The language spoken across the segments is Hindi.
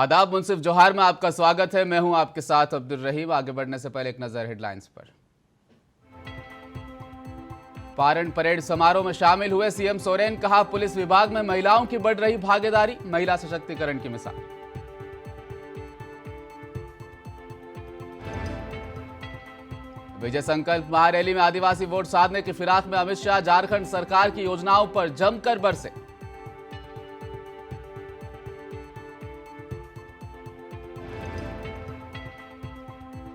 आदाब, मुंसिफ जोहार में आपका स्वागत है। मैं हूं आपके साथ अब्दुल रहीम। आगे बढ़ने से पहले एक नजर हेडलाइंस पर। पारण परेड समारोह में शामिल हुए सीएम सोरेन, कहा पुलिस विभाग में महिलाओं की बढ़ रही भागीदारी, महिला सशक्तिकरण की मिसाल। विजय संकल्प महारैली में आदिवासी वोट साधने की फिराक में अमित शाह, झारखंड सरकार की योजनाओं पर जमकर बरसे।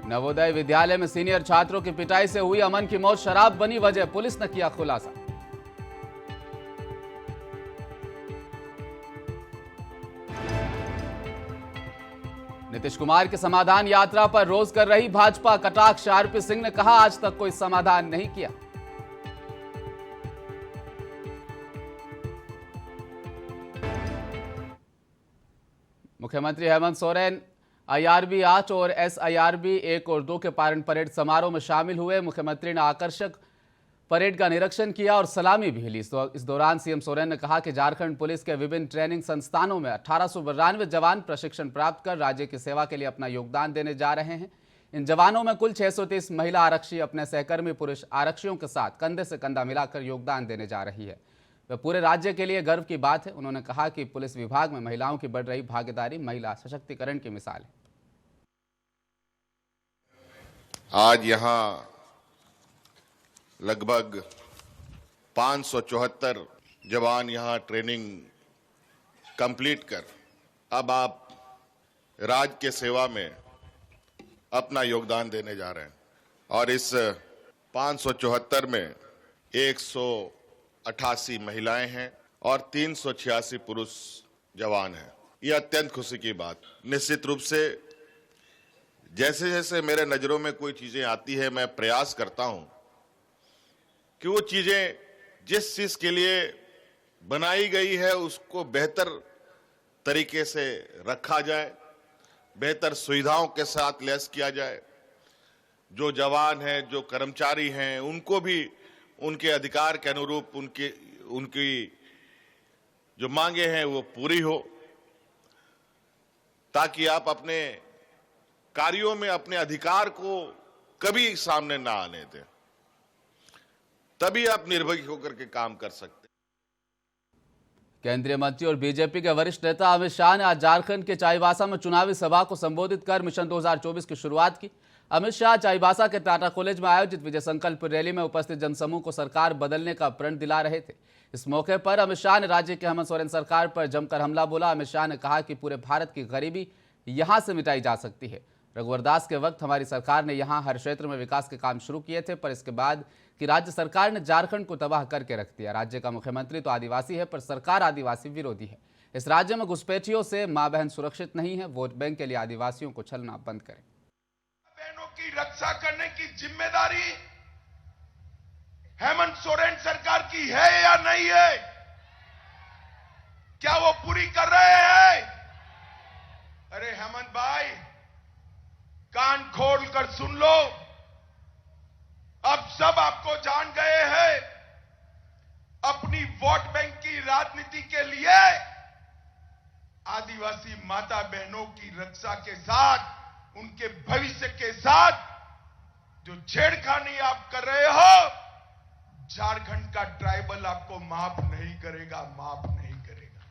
नवोदय विद्यालय में सीनियर छात्रों की पिटाई से हुई अमन की मौत शराब बनी वजह, पुलिस ने किया खुलासा। नीतीश कुमार की समाधान यात्रा पर रोज कर रही भाजपा कटाक्ष, आरपी सिंह ने कहा आज तक कोई समाधान नहीं किया। मुख्यमंत्री हेमंत सोरेन आईआरबी 8 और एसआईआरबी 1 और 2 के पारण परेड समारोह में शामिल हुए। मुख्यमंत्री ने आकर्षक परेड का निरीक्षण किया और सलामी भी ली। इस दौरान सीएम सोरेन ने कहा कि झारखंड पुलिस के विभिन्न ट्रेनिंग संस्थानों में 1892 जवान प्रशिक्षण प्राप्त कर राज्य की सेवा के लिए अपना योगदान देने जा रहे हैं। इन जवानों में कुल 630 महिला आरक्षी अपने सहकर्मी पुरुष आरक्षियों के साथ कंधे से कंधा मिलाकर योगदान देने जा रही है। वह पूरे राज्य के लिए गर्व की बात है। उन्होंने कहा कि पुलिस विभाग में महिलाओं की बढ़ रही भागीदारी महिला सशक्तिकरण की मिसाल है। आज यहाँ लगभग 574 जवान यहाँ ट्रेनिंग कंप्लीट कर अब आप राज्य के सेवा में अपना योगदान देने जा रहे हैं। और इस 574 में 188 महिलाएं हैं और 386 पुरुष जवान हैं। ये अत्यंत खुशी की बात। निश्चित रूप से जैसे जैसे मेरे नजरों में कोई चीजें आती है, मैं प्रयास करता हूं कि वो चीजें जिस चीज के लिए बनाई गई है उसको बेहतर तरीके से रखा जाए, बेहतर सुविधाओं के साथ लैस किया जाए। जो जवान हैं, जो कर्मचारी हैं, उनको भी उनके अधिकार के अनुरूप उनकी जो मांगे हैं वो पूरी हो, ताकि आप अपने कार्यों में अपने अधिकार को कभी सामने ना आने दें। तभी आप निर्भय होकर के काम कर सकते हैं। केंद्रीय मंत्री और बीजेपी के वरिष्ठ नेता अमित शाह ने आज झारखंड के चाईबासा में चुनावी सभा को संबोधित कर मिशन 2024 की शुरुआत की। अमित शाह चाईबासा के टाटा कॉलेज में आयोजित विजय संकल्प रैली में उपस्थित जनसमूह को सरकार बदलने का प्रण दिला रहे थे। इस मौके पर अमित शाह ने राज्य के हेमंत सोरेन सरकार पर जमकर हमला बोला। अमित शाह ने कहा कि पूरे भारत की गरीबी यहां से मिटाई जा सकती है। रघुवर दास के वक्त हमारी सरकार ने यहां हर क्षेत्र में विकास के काम शुरू किए थे, पर इसके बाद कि राज्य सरकार ने झारखंड को तबाह करके रख दिया। राज्य का मुख्यमंत्री तो आदिवासी है, पर सरकार आदिवासी विरोधी है। इस राज्य में घुसपैठियों से मां बहन सुरक्षित नहीं है। वोट बैंक के लिए आदिवासियों को छलना बंद करें। बहनों की रक्षा करने की जिम्मेदारी हेमंत सोरेन सरकार की है या नहीं है? क्या वो पूरी कर रहे हैं? अरे हेमंत भाई, कान खोल कर सुन लो। अब सब आपको जान गए हैं। अपनी वोट बैंक की राजनीति के लिए आदिवासी माता बहनों की रक्षा के साथ, उनके भविष्य के साथ जो छेड़खानी आप कर रहे हो, झारखंड का ट्राइबल आपको माफ नहीं करेगा, माफ नहीं करेगा।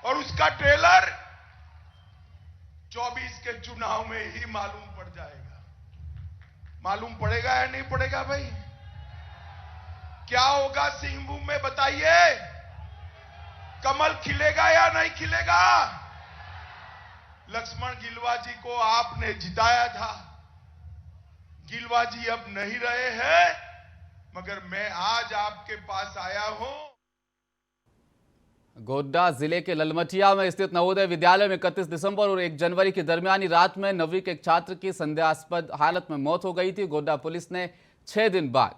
और उसका ट्रेलर 24 के चुनाव में ही मालूम पड़ जाएगा। मालूम पड़ेगा या नहीं पड़ेगा भाई? क्या होगा सिंहभूम में बताइए? कमल खिलेगा या नहीं खिलेगा? लक्ष्मण गिलवा जी को आपने जिताया था। गिलवा जी अब नहीं रहे हैं, मगर मैं आज आपके पास आया हूं। गोड्डा जिले के ललमटिया में स्थित नवोदय विद्यालय में 31 दिसंबर और 1 जनवरी की दरमियानी रात में 9वीं के एक छात्र की संदेहास्पद हालत में मौत हो गई थी। गोड्डा पुलिस ने 6 दिन बाद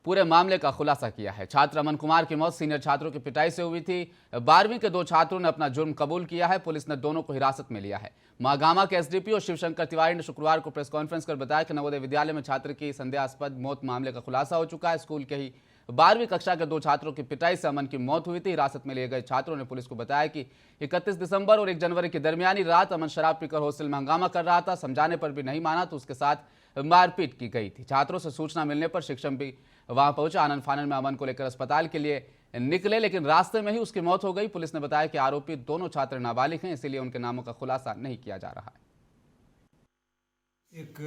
पूरे मामले का खुलासा किया है। छात्र अमन कुमार की मौत सीनियर छात्रों की पिटाई से हुई थी। 12वीं के 2 छात्रों ने अपना जुर्म कबूल किया है। पुलिस ने दोनों को हिरासत में लिया है। महागामा के एसडीपीओ शिवशंकर तिवारी ने शुक्रवार को प्रेस कॉन्फ्रेंस कर बताया कि नवोदय विद्यालय में छात्र की संदेहास्पद मौत मामले का खुलासा हो चुका है। स्कूल के ही 12वीं कक्षा के 2 छात्रों की पिटाई से अमन की मौत हुई थी। हिरासत में लिए गए छात्रों ने पुलिस को बताया कि 31 दिसंबर और 1 जनवरी की दरमियानी रात अमन शराब पीकर हॉस्टल में हंगामा कर रहा था। समझाने पर भी नहीं माना तो उसके साथ मारपीट की गई थी। छात्रों से सूचना मिलने पर शिक्षक भी वहां पहुंचा। आनन फानन में अमन को लेकर अस्पताल के लिए निकले, लेकिन रास्ते में ही उसकी मौत हो गई। पुलिस ने बताया कि आरोपी दोनों छात्र नाबालिग हैं, इसीलिए उनके नामों का खुलासा नहीं किया जा रहा है। एक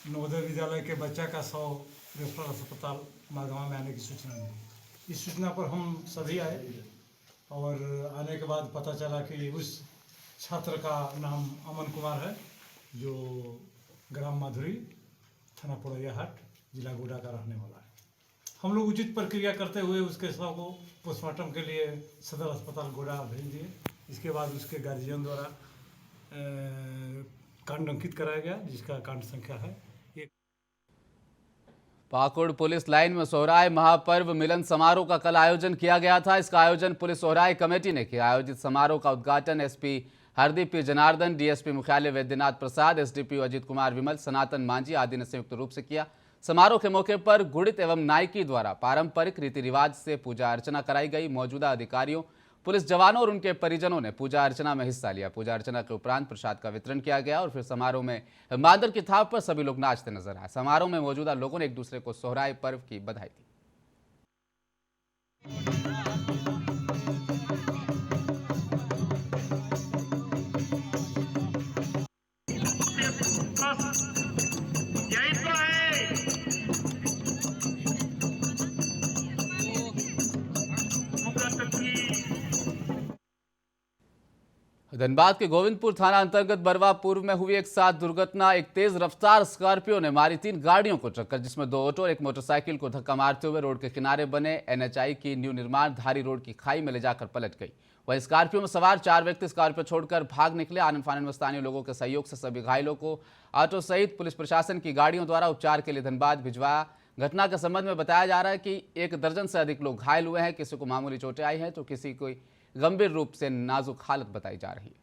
नवोदय विद्यालय के बच्चा का शव रेफरल अस्पताल मारगांव में आने की सूचना मिली। इस सूचना पर हम सभी आए और आने के बाद पता चला कि उस छात्र का नाम अमन कुमार है, जो ग्राम माधुरी, थाना पुरैया हाट, जिला गोड्डा का रहने वाला है। हम लोग उचित प्रक्रिया करते हुए उसके शव को पोस्टमार्टम के लिए सदर अस्पताल गोड्डा भेज दिए। इसके बाद उसके गार्जियन द्वारा कांड अंकित कराया गया, जिसका कांड संख्या है। पाकुड़ पुलिस लाइन में सोहराय महापर्व मिलन समारोह का कल आयोजन किया गया था। इसका आयोजन पुलिस सोहराय कमेटी ने किया। आयोजित समारोह का उद्घाटन SP Hardeep P Janardan, DSP मुख्यालय वैद्यनाथ प्रसाद, एसडीपीओ अजित कुमार विमल, सनातन मांझी आदि ने संयुक्त रूप से किया। समारोह के मौके पर गुड़ित एवं नायकी द्वारा पारंपरिक रीति रिवाज से पूजा अर्चना कराई गई। मौजूदा अधिकारियों, पुलिस जवानों और उनके परिजनों ने पूजा अर्चना में हिस्सा लिया। पूजा अर्चना के उपरांत प्रसाद का वितरण किया गया और फिर समारोह में मादर की थाप पर सभी लोग नाचते नजर आए। समारोह में मौजूदा लोगों ने एक दूसरे को सोहराय पर्व की बधाई दी। धनबाद के गोविंदपुर थाना अंतर्गत बरवा पूर्व में हुई एक साथ दुर्घटना। एक तेज रफ्तार स्कॉर्पियो ने मारी 3 गाड़ियों को टक्कर, जिसमें 2 ऑटो और एक मोटरसाइकिल को धक्का मारते हुए रोड के किनारे बने एनएचआई की न्यू निर्माण धारी रोड की खाई में ले जाकर पलट गई। वहीं स्कॉर्पियो में सवार 4 व्यक्ति स्कॉर्पियो छोड़कर भाग निकले। आनन फानन में स्थानीय लोगों के सहयोग से सभी घायलों को ऑटो सहित पुलिस प्रशासन की गाड़ियों द्वारा उपचार के लिए धनबाद भिजवाया। घटना के संबंध में बताया जा रहा है कि 1 दर्जन से अधिक लोग घायल हुए हैं। किसी को मामूली चोटें आई हैं तो किसी को गंभीर रूप से नाजुक हालत बताई जा रही है।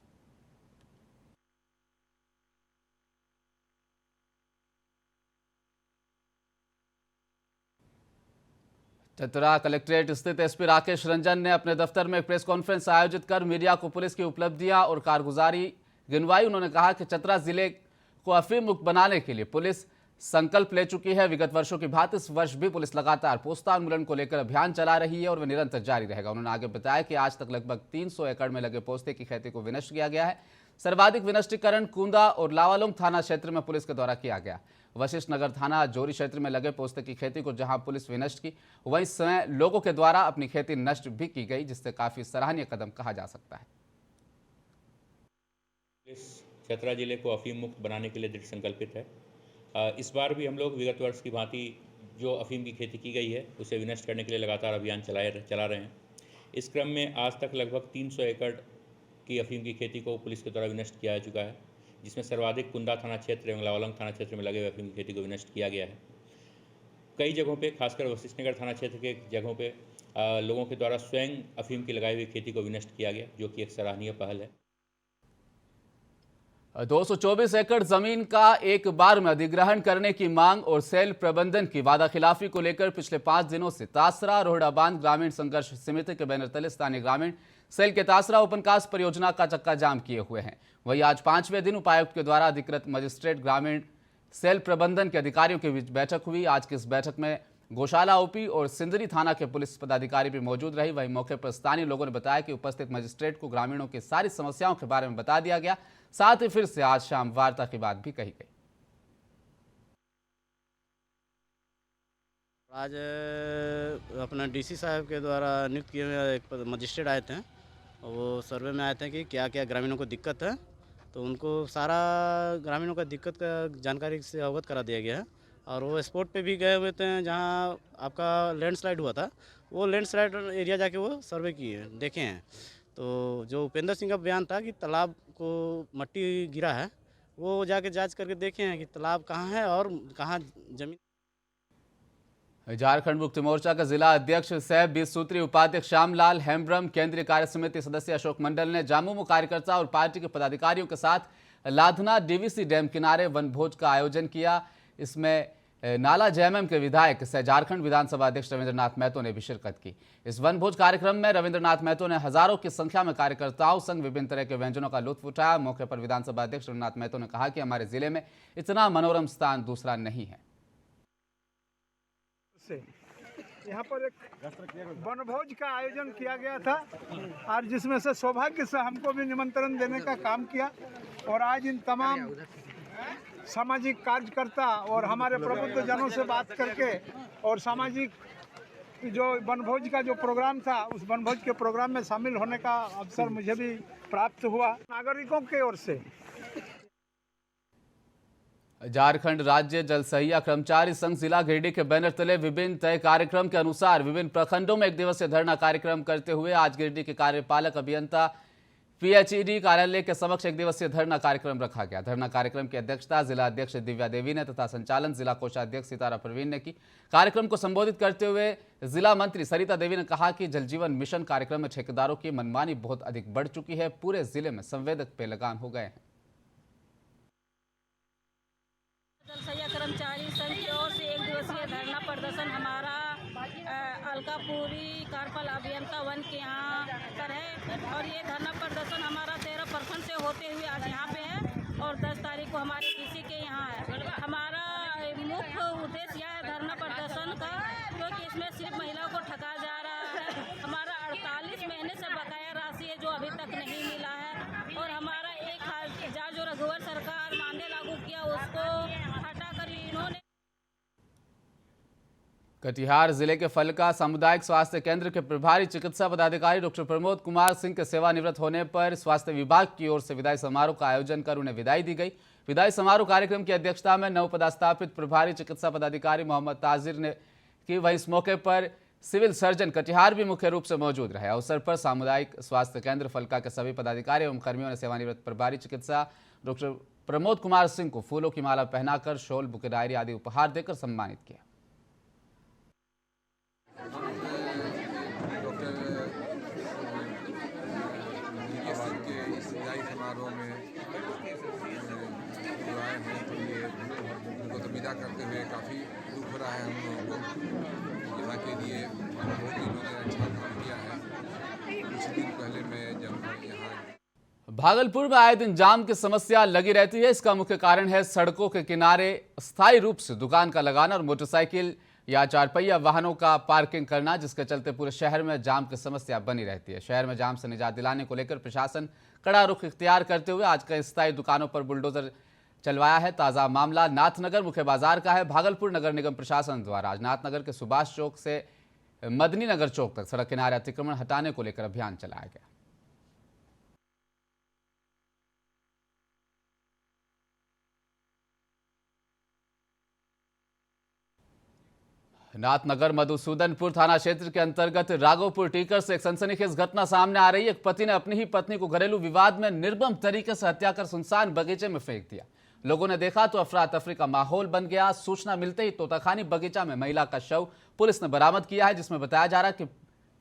चतरा कलेक्ट्रेट स्थित एसपी राकेश रंजन ने अपने दफ्तर में एक प्रेस कॉन्फ्रेंस आयोजित कर मीडिया को पुलिस की उपलब्धियां और कारगुजारी गिनवाई। उन्होंने कहा कि चतरा जिले को अफीम मुक्त बनाने के लिए पुलिस संकल्प ले चुकी है। विगत वर्षों की भांति इस वर्ष भी पुलिस लगातार पोस्ता उन्मूलन को लेकर अभियान चला रही है और वह निरंतर जारी रहेगा। उन्होंने आगे बताया कि आज तक लगभग 300 एकड़ में लगे पोस्ते की खेती को विनष्ट किया गया है। सर्वाधिक विनष्टीकरण कुंदा और लावालोंग थाना क्षेत्र में पुलिस के द्वारा किया गया। वशिष्ठ नगर थाना जोरी क्षेत्र में लगे पोस्ते की खेती को जहां पुलिस विनष्ट की, वहीं स्वयं लोगों के द्वारा अपनी खेती नष्ट भी की गई, जिससे काफी सराहनीय कदम कहा जा सकता है। पुलिस चतरा जिले को अफीम मुक्त बनाने के लिए दृढ़ संकल्पित है। इस बार भी हम लोग विगत वर्ष की भांति जो अफीम की खेती की गई है उसे विनष्ट करने के लिए लगातार अभियान चला रहे हैं। इस क्रम में आज तक लगभग 300 एकड़ की अफीम की खेती को पुलिस के द्वारा विनष्ट किया जा चुका है, जिसमें सर्वाधिक कुंदा थाना क्षेत्र एवं लावालंग थाना क्षेत्र में लगे हुए अफीम की खेती को विनष्ट किया गया है। कई जगहों पे, खासकर वशिष्ठ नगर थाना क्षेत्र के जगहों पे लोगों के द्वारा स्वयं अफीम की लगाई हुई खेती को विनष्ट किया गया, जो कि एक सराहनीय पहल है। 224 एकड़ जमीन का एक बार में अधिग्रहण करने की मांग और सेल प्रबंधन की वादाखिलाफी को लेकर पिछले 5 दिनों से तासरा रोहड़ा बांध ग्रामीण संघर्ष समिति के बैनर तले स्थानीय ग्रामीण सेल के तासरा ओपनकास्ट परियोजना का चक्का जाम किए हुए हैं। वहीं आज 5वें दिन उपायुक्त के द्वारा अधिकृत मजिस्ट्रेट ग्रामीण सेल प्रबंधन के अधिकारियों के बीच बैठक हुई। आज की इस बैठक में गौशाला ओपी और सिंदरी थाना के पुलिस पदाधिकारी भी मौजूद रही। वहीं मौके पर स्थानीय लोगों ने बताया कि उपस्थित मजिस्ट्रेट को ग्रामीणों की सारी समस्याओं के बारे में बता दिया गया। साथ ही फिर से आज शाम वार्ता की बात भी कही गई। आज अपना डीसी साहब के द्वारा नियुक्त किए हुए एक मजिस्ट्रेट आए थे, वो सर्वे में आए थे कि क्या क्या ग्रामीणों को दिक्कत है, तो उनको सारा ग्रामीणों का दिक्कत का जानकारी से अवगत करा दिया गया है। और वो स्पॉट पे भी गए हुए थे जहाँ आपका लैंडस्लाइड हुआ था, वो लैंडस्लाइड एरिया जाके वो सर्वे किए देखे हैं। तो जो उपेंद्र सिंह का बयान था कि तालाब को मट्टी गिरा है, वो जाके जांच करके देखे हैं कि तालाब कहाँ है और कहाँ जमीन। झारखंड मुक्ति मोर्चा का जिला अध्यक्ष सह 20 सूत्री उपाध्यक्ष श्यामलाल हेम्ब्रम, केंद्रीय कार्य समिति सदस्य अशोक मंडल ने जामुमो कार्यकर्ता और पार्टी के पदाधिकारियों के साथ लाधना डीवीसी डैम किनारे वनभोज का आयोजन किया। इसमें नाला जेएमएम के विधायक सह झारखंड विधानसभा अध्यक्ष रविंद्रनाथ महतो ने भी शिरकत की। इस वनभोज कार्यक्रम में रविंद्रनाथ महतो ने हजारों की संख्या में कार्यकर्ताओं संग विभिन्न तरह के व्यंजनों का लुत्फ उठाया। मौके पर विधानसभा अध्यक्ष रविंद्रनाथ महतो ने कहा कि हमारे जिले में इतना मनोरम स्थान दूसरा नहीं है। यहाँ पर एक वनभोज का आयोजन किया गया था और जिसमें से सौभाग्य से हमको भी निमंत्रण देने का काम किया और आज इन तमाम सामाजिक कार्यकर्ता और हमारे प्रबुद्ध जनों से बात करके और सामाजिक जो वनभोज का जो प्रोग्राम था उस वनभोज के प्रोग्राम में शामिल होने का अवसर मुझे भी प्राप्त हुआ। नागरिकों की ओर से झारखंड राज्य जल सहिया कर्मचारी संघ जिला गिरिडीह के बैनर तले विभिन्न तय कार्यक्रम के अनुसार विभिन्न प्रखंडों में एक दिवसीय धरना कार्यक्रम करते हुए आज गिरिडीह के कार्यपालक अभियंता पीएचईडी कार्यालय के समक्ष एक दिवसीय धरना कार्यक्रम रखा गया। धरना कार्यक्रम की अध्यक्षता जिला अध्यक्ष दिव्या देवी ने तथा संचालन जिला कोषाध्यक्ष सितारा परवीन ने की। कार्यक्रम को संबोधित करते हुए जिला मंत्री सरिता देवी ने कहा कि जल जीवन मिशन कार्यक्रम में ठेकेदारों की मनमानी बहुत अधिक बढ़ चुकी है। पूरे जिले में संवेदक पे लगाम हो गए हैं। जल सहिया कर्मचारी संघ की ओर से एक दिवसीय धरना प्रदर्शन हमारा अलकापुरी कार्यपाल अभियंता वन के यहाँ पर है और ये धरना प्रदर्शन हमारा 13% से होते हुए आज यहाँ पे है और 10 तारीख को हमारे किसी के यहाँ है। हमारा मुख्य उद्देश्य यह है धरना प्रदर्शन का, क्योंकि इसमें सिर्फ महिलाओं को ठगा जा रहा है। हमारा 48 महीने से बकाया राशि है जो अभी तक नहीं मिला है और हमारा 1000 जो रघुवर सरकार मानदेय लागू किया उसको हटाकर इन्होंने। कटिहार जिले के फलका सामुदायिक स्वास्थ्य केंद्र के प्रभारी चिकित्सा पदाधिकारी डॉक्टर प्रमोद कुमार सिंह के सेवानिवृत्त होने पर स्वास्थ्य विभाग की ओर से विदाई समारोह का आयोजन कर उन्हें विदाई दी गई। विदाई समारोह कार्यक्रम की अध्यक्षता में नवपदस्थापित प्रभारी चिकित्सा पदाधिकारी मोहम्मद ताजिर ने की। वहीं इस मौके पर सिविल सर्जन कटिहार भी मुख्य रूप से मौजूद रहे। अवसर पर सामुदायिक स्वास्थ्य केंद्र फलका के सभी पदाधिकारी एवं कर्मियों ने सेवानिवृत्त प्रभारी चिकित्सा डॉक्टर प्रमोद कुमार सिंह को फूलों की माला पहनाकर शॉल, बुके, डायरी आदि उपहार देकर सम्मानित किया। समारोह में जो आए हैं तो ये उनको तो विदा करते हुए काफ़ी दुख हो रहा है हम लोगों को। यहाँ के लिए बहुत ही लोगों ने अच्छा काम किया है। कुछ दिन पहले मैं जब यहाँ भागलपुर में आए दिन जाम की समस्या लगी रहती है। इसका मुख्य कारण है सड़कों के किनारे अस्थायी रूप से दुकान का लगाना और मोटरसाइकिल या 4 पहिया वाहनों का पार्किंग करना, जिसके चलते पूरे शहर में जाम की समस्या बनी रहती है। शहर में जाम से निजात दिलाने को लेकर प्रशासन कड़ा रुख इख्तियार करते हुए आज कई स्थायी दुकानों पर बुलडोजर चलवाया है। ताज़ा मामला नाथनगर मुख्य बाजार का है। भागलपुर नगर निगम प्रशासन द्वारा आज नाथनगर के सुभाष चौक से मदनी नगर चौक तक सड़क किनारे अतिक्रमण हटाने को लेकर अभियान चलाया गया। नाथनगर मधुसूदनपुर थाना क्षेत्र के अंतर्गत राघोपुर टीकर से एक सनसनीखेज घटना सामने आ रही है। एक पति ने अपनी ही पत्नी को घरेलू विवाद में निर्मम तरीके से हत्या कर सुनसान बगीचे में फेंक दिया। लोगों ने देखा तो अफरा तफरी का माहौल बन गया। सूचना मिलते ही तोताखानी बगीचा में महिला का शव पुलिस ने बरामद किया है, जिसमें बताया जा रहा है कि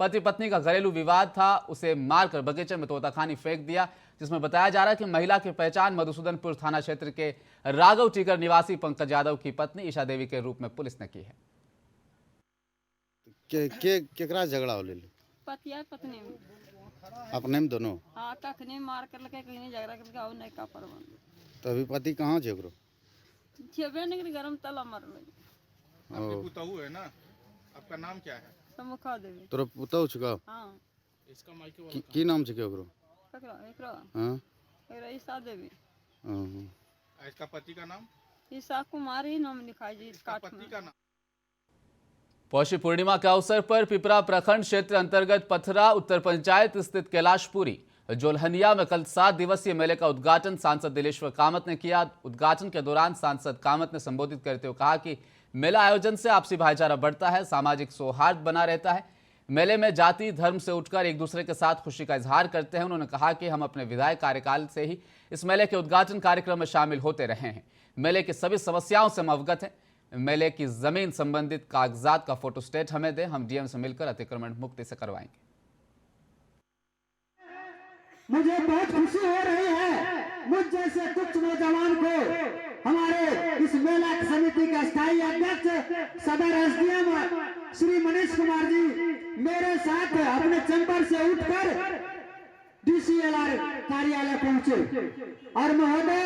पति पत्नी का घरेलू विवाद था, उसे मारकर बगीचे में तोताखानी फेंक दिया। जिसमें बताया जा रहा है कि महिला की पहचान मधुसूदनपुर थाना क्षेत्र के राघव टीकर निवासी पंकज यादव की पत्नी ईशा देवी के रूप में पुलिस ने की है। केकरा झगड़ा हो ले पतिया पत्नी में अपने में दोनों हाँ कखनी मार कर लगे कहीं झगड़ा करके आओ नहीं का परवन तो अभी पति कहाँ झगड़ो छेबे नहीं गरम तला मर लगे। आपके पुतहू है ना, आपका नाम क्या है? समुखा देवी। तोरा पुतहू छका? हां। इसका मायके की नाम छके ओकरो? एकरा हां एकरा ईशा देवी। हां। इसका पति का नाम? ईशा कुमार ही नाम लिखा है जी। इसका पति का नाम? पौषी पूर्णिमा के अवसर पर पिपरा प्रखंड क्षेत्र अंतर्गत पथरा उत्तर पंचायत स्थित कैलाशपुरी जोलहनिया में कल 7 दिवसीय मेले का उद्घाटन सांसद दिलेश्वर कामत ने किया। उद्घाटन के दौरान सांसद कामत ने संबोधित करते हुए कहा कि मेला आयोजन से आपसी भाईचारा बढ़ता है, सामाजिक सौहार्द बना रहता है। मेले में जाति धर्म से उठकर एक दूसरे के साथ खुशी का इजहार करते हैं। उन्होंने कहा कि हम अपने विधायक कार्यकाल से ही इस मेले के उद्घाटन कार्यक्रम में शामिल होते रहे हैं। मेले की सभी समस्याओं से हम अवगत हैं। मेले की जमीन संबंधित कागजात का फोटोस्टेट हमें दें, हम डीएम से मिलकर अतिक्रमण मुक्ति से करवाएंगे। मुझे बहुत खुशी हो रही है, मुझ जैसे कुछ नौजवान को हमारे इस मेला समिति का स्थायी अध्यक्ष सदर एसडीएम श्री मनीष कुमार जी मेरे साथ अपने चैम्बर से उठकर डीसीएलआर कार्यालय पहुंचे और महोदय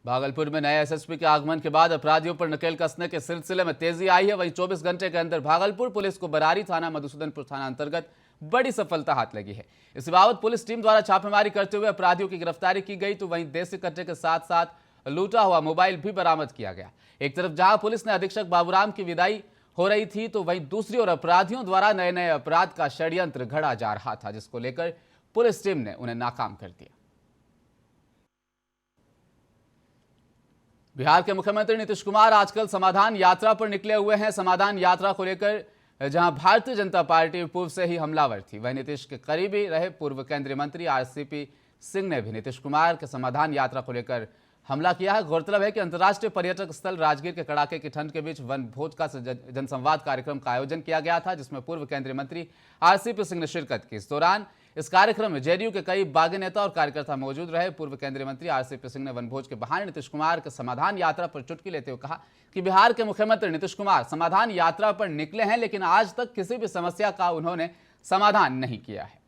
भागलपुर में नए एसएसपी के आगमन के बाद अपराधियों पर नकेल कसने के सिलसिले में तेजी आई है। वहीं 24 घंटे के अंदर भागलपुर पुलिस को बरारी थाना मधुसूदनपुर थाना अंतर्गत बड़ी सफलता हाथ लगी है। इस बाबत पुलिस टीम द्वारा छापेमारी करते हुए अपराधियों की गिरफ्तारी की गई, तो वहीं देसी कट्टे के साथ साथ लूटा हुआ मोबाइल भी बरामद किया गया। एक तरफ जहां पुलिस ने अधीक्षक बाबूराम की विदाई हो रही थी, तो वहीं दूसरी ओर अपराधियों द्वारा नए नए अपराध का षड्यंत्र घड़ा जा रहा था, जिसको लेकर पुलिस टीम ने उन्हें नाकाम कर दिया। बिहार के मुख्यमंत्री नीतीश कुमार आजकल समाधान यात्रा पर निकले हुए हैं। समाधान यात्रा को लेकर जहां भारतीय जनता पार्टी पूर्व से ही हमलावर थी, वहीं नीतीश के करीबी रहे पूर्व केंद्रीय मंत्री आरसीपी सिंह ने भी नीतीश कुमार के समाधान यात्रा को लेकर हमला किया है। गौरतलब है कि अंतर्राष्ट्रीय पर्यटक स्थल राजगीर के कड़ाके की ठंड के बीच वन भोज का जनसंवाद कार्यक्रम का आयोजन किया गया था, जिसमें पूर्व केंद्रीय मंत्री आरसीपी सिंह ने शिरकत की। इस दौरान इस कार्यक्रम में जेडीयू के कई बागी नेता और कार्यकर्ता मौजूद रहे। पूर्व केंद्रीय मंत्री आरसीपी सिंह ने वनभोज के बहाने नीतीश कुमार के समाधान यात्रा पर चुटकी लेते हुए कहा कि बिहार के मुख्यमंत्री नीतीश कुमार समाधान यात्रा पर निकले हैं, लेकिन आज तक किसी भी समस्या का उन्होंने समाधान नहीं किया है।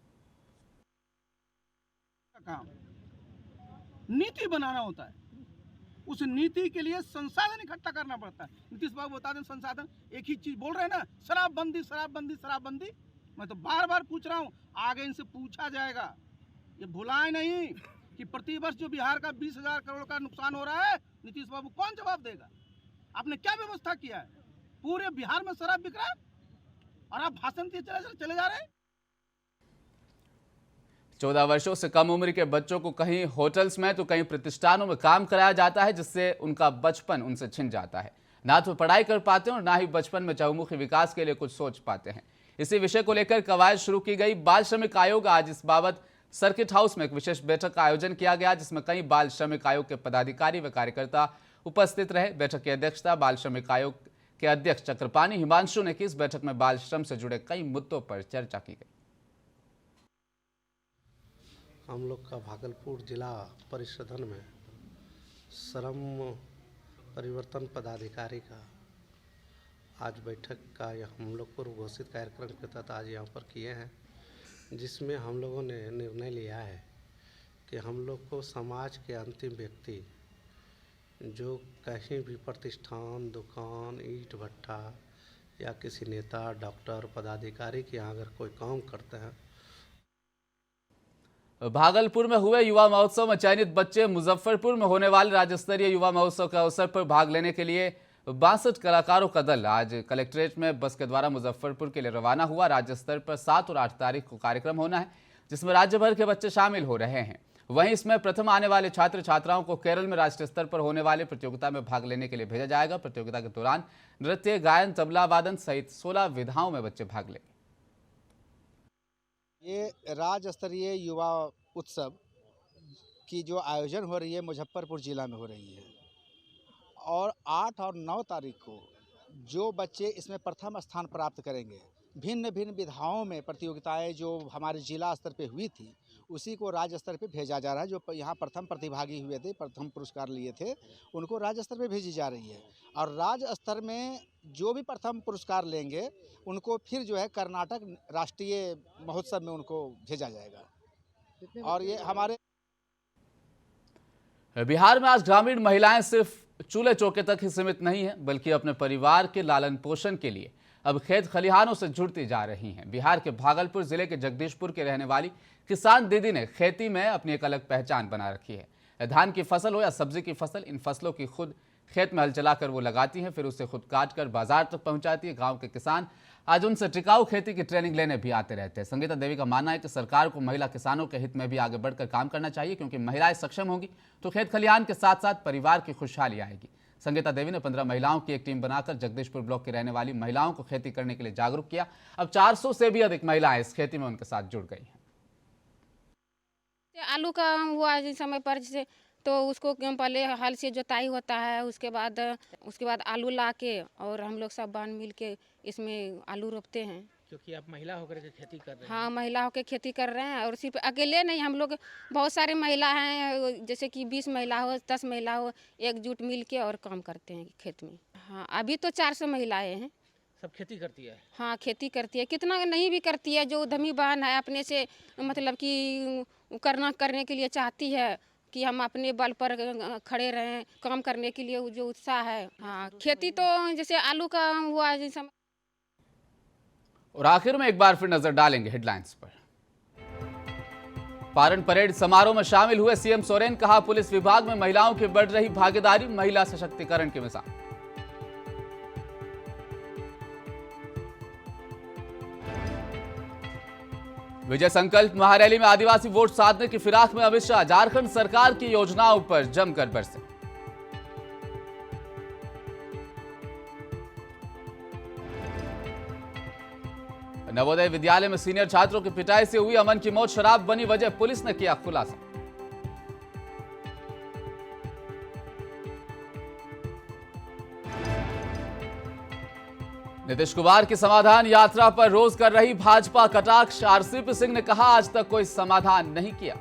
नीति बनाना होता है, उस नीति के लिए संसाधन इकट्ठा करना पड़ता है। नीतीश बाबू बता दें, संसाधन एक ही चीज बोल रहे हैं ना, शराबबंदी शराबबंदी शराबबंदी। मैं तो बार बार पूछ रहा हूँ, आगे इनसे पूछा जाएगा। ये भुलाए नहीं कि प्रतिवर्ष जो बिहार का 20,000 करोड़ का नुकसान हो रहा है, नीतीश बाबू कौन जवाब देगा? आपने क्या व्यवस्था किया है? पूरे बिहार में शराब बिक रहा है और आप भाषण दिए चले जा रहे हैं। 14 वर्षों से कम उम्र के बच्चों को कहीं होटल्स में तो कहीं प्रतिष्ठानों में काम कराया जाता है, जिससे उनका बचपन उनसे छिन जाता है। ना तो पढ़ाई कर पाते हैं और ना ही बचपन में चहुमुखी विकास के लिए कुछ सोच पाते हैं। इसी विषय को लेकर कवायद शुरू की गई। बाल श्रमिक आयोग आज इस बाबत सर्किट हाउस में एक विशेष बैठक का आयोजन किया गया, जिसमें कई बाल श्रमिक आयोग के पदाधिकारी व कार्यकर्ता उपस्थित रहे। बैठक की अध्यक्षता बाल श्रमिक आयोग के अध्यक्ष चक्रपाणी हिमांशु ने की। इस बैठक में बाल श्रम से जुड़े कई मुद्दों पर चर्चा की गई। हम लोग का भागलपुर जिला परिषदन में श्रम परिवर्तन पदाधिकारी का आज बैठक का हम लोग पूर्व घोषित कार्यक्रम के तहत आज यहाँ पर किए हैं, जिसमें हम लोगों ने निर्णय लिया है कि हम लोग को समाज के अंतिम व्यक्ति जो कहीं भी प्रतिष्ठान, दुकान, ईंट भट्टा या किसी नेता, डॉक्टर, पदाधिकारी के यहाँ अगर कोई काम करते हैं। भागलपुर में हुए युवा महोत्सव में चयनित बच्चे मुजफ्फरपुर में होने वाले राज्य स्तरीय युवा महोत्सव के अवसर पर भाग लेने के लिए 62 कलाकारों का दल आज कलेक्ट्रेट में बस के द्वारा मुजफ्फरपुर के लिए रवाना हुआ। राज्य स्तर पर 7 और 8 तारीख को कार्यक्रम होना है, जिसमें राज्य भर के बच्चे शामिल हो रहे हैं। वहीं इसमें प्रथम आने वाले छात्र छात्राओं को केरल में राष्ट्रीय स्तर पर होने वाले प्रतियोगिता में भाग लेने के लिए भेजा जाएगा। प्रतियोगिता के दौरान नृत्य, गायन, तबला वादन सहित 16 विधाओं में बच्चे भाग लेंगे। ये राज्य स्तरीय युवा उत्सव की जो आयोजन हो रही है मुजफ्फरपुर जिला में हो रही है, और 8 और 9 तारीख को जो बच्चे इसमें प्रथम स्थान प्राप्त करेंगे, भिन्न भिन्न विधाओं में प्रतियोगिताएं जो हमारे जिला स्तर पे हुई थी, उसी को राज्य स्तर पे भेजा जा रहा है। जो यहाँ प्रथम प्रतिभागी हुए थे, प्रथम पुरस्कार लिए थे, उनको राज्य स्तर पे भेजी जा रही है। और राज्य स्तर में जो भी प्रथम पुरस्कार लेंगे, उनको फिर जो है कर्नाटक राष्ट्रीय महोत्सव में उनको भेजा जाएगा। और ये हमारे बिहार में आज ग्रामीण महिलाएं सिर्फ चूल्हे चौके तक ही सीमित नहीं है, बल्कि अपने परिवार के लालन पोषण के लिए अब खेत खलिहानों से जुड़ती जा रही हैं। बिहार के भागलपुर जिले के जगदीशपुर के रहने वाली किसान दीदी ने खेती में अपनी एक अलग पहचान बना रखी है। धान की फसल हो या सब्जी की फसल, इन फसलों की खुद खेत में हल चलाकर वो लगाती हैं, फिर उसे खुद काट कर बाजार तक पहुंचाती है। गांव के किसान आज उनसे टिकाऊ खेती की ट्रेनिंग लेने भी आते रहते हैं। संगीता देवी का मानना है कि सरकार को महिला किसानों के हित में भी आगे बढ़कर काम करना चाहिए, क्योंकि महिलाएं सक्षम होंगी तो खेत खलिहान के साथ साथ परिवार की खुशहाली आएगी। संगीता देवी ने 15 महिलाओं की एक टीम बनाकर जगदीशपुर ब्लॉक की रहने वाली महिलाओं को खेती करने के लिए जागरूक किया। अब 400 से भी अधिक महिलाएं इस खेती में उनके साथ जुड़ गई हैं। आलू का हुआ जिस समय पर, जैसे तो उसको पहले हल से जोताई होता है, उसके बाद आलू ला के और हम लोग सब बांध मिल के इसमें आलू रोपते हैं। क्योंकि आप महिला होकर के खेती कर रहे हैं। हाँ, महिला होकर खेती कर रहे हैं और सिर्फ अकेले नहीं, हम लोग बहुत सारे महिला हैं, जैसे कि 20 महिला हो, 10 महिला हो, एकजुट मिल के और काम करते हैं खेत में। हाँ, अभी तो 400 महिलाएं हैं। सब खेती करती है? हाँ, खेती करती है, कितना नहीं भी करती है। जो उद्यमी बहन है अपने से मतलब कि करने के लिए चाहती है कि हम अपने बल पर खड़े रहें, काम करने के लिए जो उत्साह है। हाँ, खेती तो जैसे आलू का हुआ जैसे। और आखिर में एक बार फिर नजर डालेंगे हेडलाइंस पर। पारण परेड समारोह में शामिल हुए सीएम सोरेन, कहा पुलिस विभाग में महिलाओं की बढ़ रही भागीदारी महिला सशक्तिकरण की मिसाल। विजय संकल्प महारैली में आदिवासी वोट साधने की फिराक में अमित शाह, झारखंड सरकार की योजनाओं पर जमकर बरसे। नवोदय विद्यालय में सीनियर छात्रों की पिटाई से हुई अमन की मौत शराब बनी वजह, पुलिस ने किया खुलासा। नीतीश कुमार की समाधान यात्रा पर रोज कर रही भाजपा कटाक्ष, आरसीपी सिंह ने कहा आज तक कोई समाधान नहीं किया।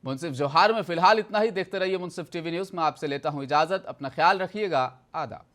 मुंसिफ जोहार में फिलहाल इतना ही। देखते रहिए मुंसिफ टीवी न्यूज में। आपसे लेता हूं इजाजत, अपना ख्याल रखिएगा। आदाब।